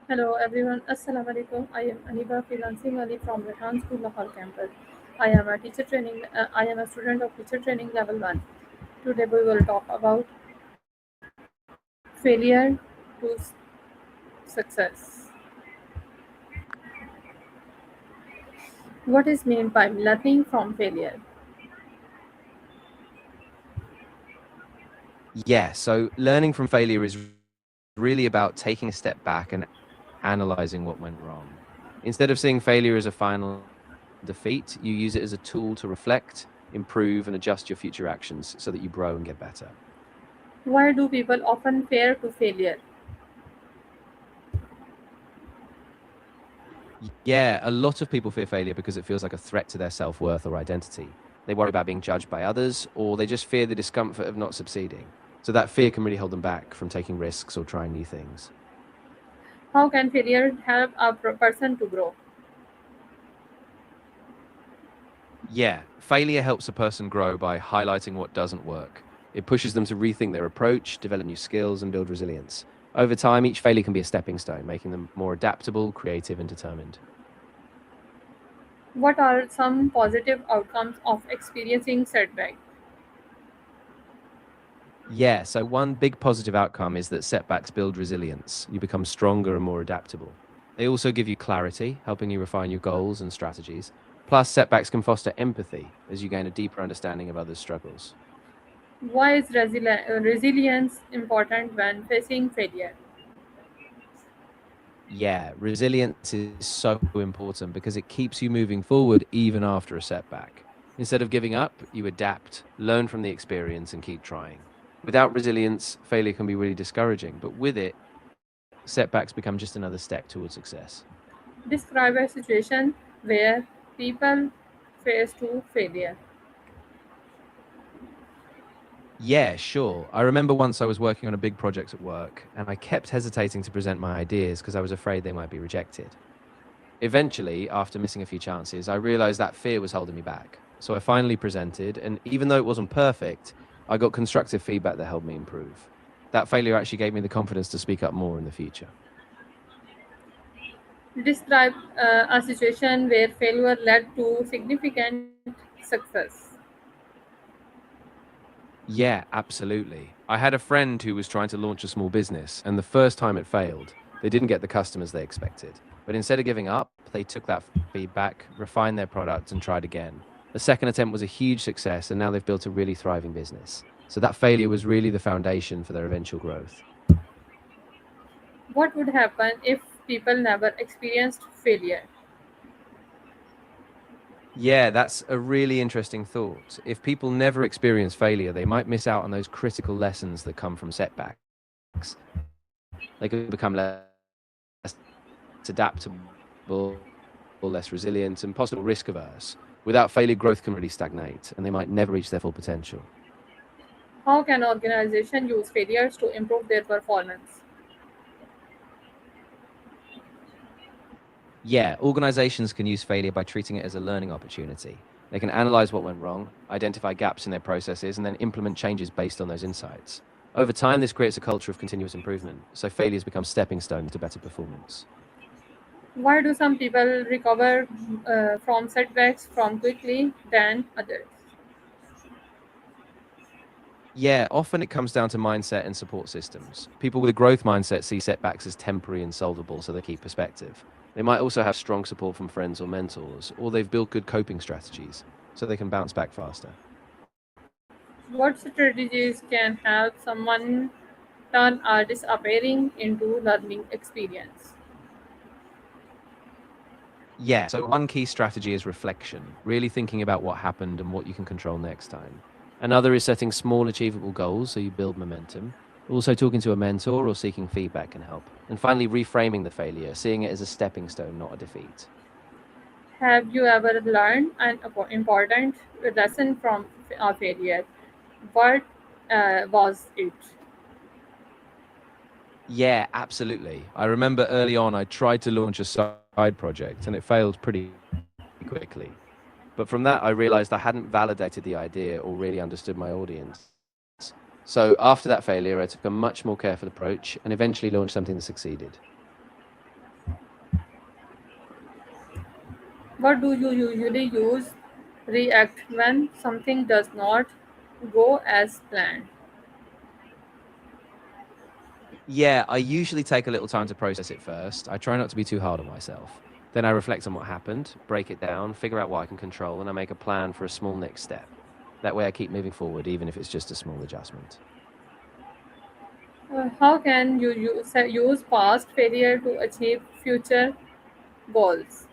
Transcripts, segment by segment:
Hello everyone, Assalamu alaikum. I am Aniba freelancing Ali from Rehan School Lahore campus. I am a student of teacher training level 1. Today we will talk about failure to success. What is meant by learning from failure? Yeah, so learning from failure is really about taking a step back and analyzing what went wrong. Instead of seeing failure as a final defeat, you use it as a tool to reflect, improve, and adjust your future actions so that you grow and get better. Why do people often fear to failure? Yeah, a lot of people fear failure because it feels like a threat to their self worth or identity. They worry about being judged by others, or they just fear the discomfort of not succeeding. So that fear can really hold them back from taking risks or trying new things. How can failure help a person to grow? Yeah, failure helps a person grow by highlighting what doesn't work. It pushes them to rethink their approach, develop new skills, and build resilience. Over time, each failure can be a stepping stone, making them more adaptable, creative, and determined. What are some positive outcomes of experiencing setback? Yeah, so one big positive outcome is that setbacks build resilience. You become stronger and more adaptable. They also give you clarity, helping you refine your goals and strategies. Plus, setbacks can foster empathy as you gain a deeper understanding of others' struggles. Why is resilience important when facing failure? Yeah, resilience is so important because it keeps you moving forward even after a setback. Instead of giving up, you adapt, learn from the experience, and keep trying. Without resilience, failure can be really discouraging, but with it, setbacks become just another step towards success. Describe a situation where people face to failure. Yeah, sure. I remember once I was working on a big project at work, and I kept hesitating to present my ideas because I was afraid they might be rejected. Eventually, after missing a few chances, I realized that fear was holding me back. So I finally presented, and even though it wasn't perfect, I got constructive feedback that helped me improve. That failure actually gave me the confidence to speak up more in the future. Describe a situation where failure led to significant success. Yeah, absolutely. I had a friend who was trying to launch a small business, and the first time it failed, they didn't get the customers they expected. But instead of giving up, they took that feedback, refined their product, and tried again. The second attempt was a huge success, and now they've built a really thriving business. So that failure was really the foundation for their eventual growth. What would happen if people never experienced failure? Yeah, that's a really interesting thought. If people never experience failure, they might miss out on those critical lessons that come from setbacks. They could become less adaptable, less resilient, and possibly risk averse. Without failure, growth can really stagnate, and they might never reach their full potential. How can organization use failures to improve their performance? Yeah, organizations can use failure by treating it as a learning opportunity. They can analyze what went wrong, identify gaps in their processes, and then implement changes based on those insights. Over time, this creates a culture of continuous improvement, so failures become stepping stones to better performance. Why do some people recover from setbacks from quickly than others? Yeah, often it comes down to mindset and support systems. People with a growth mindset see setbacks as temporary and solvable, so they keep perspective. They might also have strong support from friends or mentors, or they've built good coping strategies, so they can bounce back faster. What strategies can help someone turn a disappearing into learning experience? Yeah, so one key strategy is reflection, really thinking about what happened and what you can control next time. Another is setting small, achievable goals so you build momentum. Also, talking to a mentor or seeking feedback can help. And finally, reframing the failure, seeing it as a stepping stone, not a defeat. Have you ever learned an important lesson from a failure? What was it? Yeah, absolutely. I remember early on, I tried to launch a side project and it failed pretty quickly. But from that, I realized I hadn't validated the idea or really understood my audience. So after that failure, I took a much more careful approach and eventually launched something that succeeded. What do you usually use react when something does not go as planned? Yeah, I usually take a little time to process it first. I try not to be too hard on myself. Then I reflect on what happened, break it down, figure out what I can control, and I make a plan for a small next step. That way I keep moving forward, even if it's just a small adjustment. How can you use past failure to achieve future goals?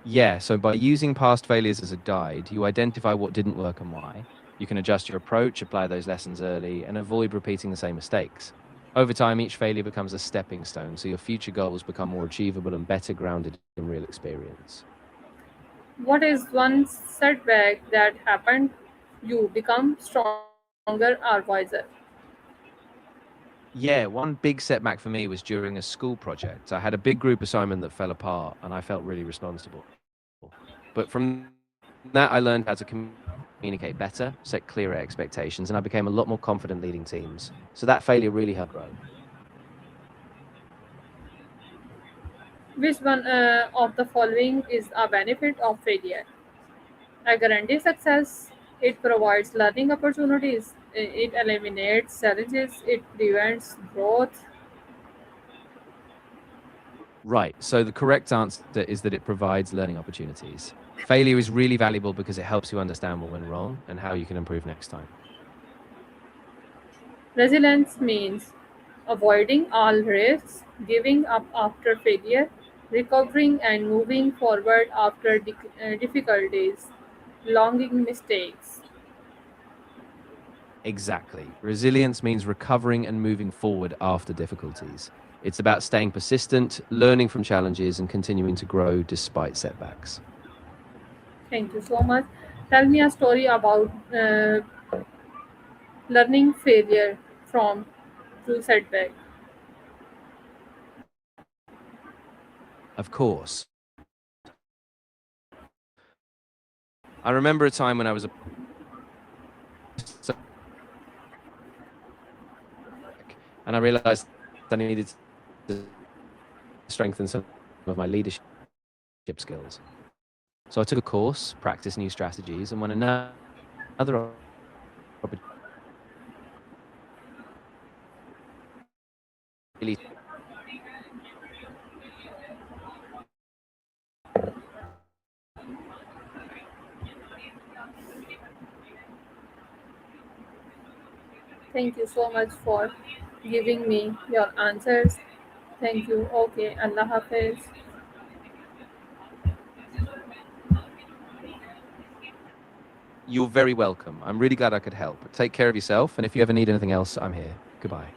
Yeah, so by using past failures as a guide, you identify what didn't work and why. You can adjust your approach, apply those lessons early, and avoid repeating the same mistakes. Over time, each failure becomes a stepping stone, so your future goals become more achievable and better grounded in real experience. What is one setback that happened you become stronger or wiser? Yeah, one big setback for me was during a school project. I had a big group assignment that fell apart, and I felt really responsible. But from that, I learned how to communicate better, set clearer expectations, and I became a lot more confident leading teams. So that failure really helped grow. Which one of the following is a benefit of failure? A guaranteed success. It provides learning opportunities. It eliminates challenges. It prevents growth. Right. So the correct answer is that it provides learning opportunities. Failure is really valuable because it helps you understand what went wrong and how you can improve next time. Resilience means avoiding all risks, giving up after failure, recovering and moving forward after difficulties, longing mistakes. Exactly. Resilience means recovering and moving forward after difficulties. It's about staying persistent, learning from challenges, and continuing to grow despite setbacks. Thank you so much. Tell me a story about learning failure from through setback. Of course. I remember a time when I was a and I realized I needed to strengthen some of my leadership skills. So I took a course, practiced new strategies, and when another opportunity Thank you so much for giving me your answers. Thank you. Okay, Allah Hafiz. you're very welcome. I'm really glad I could help. Take care of yourself, and if you ever need anything else, I'm here. Goodbye.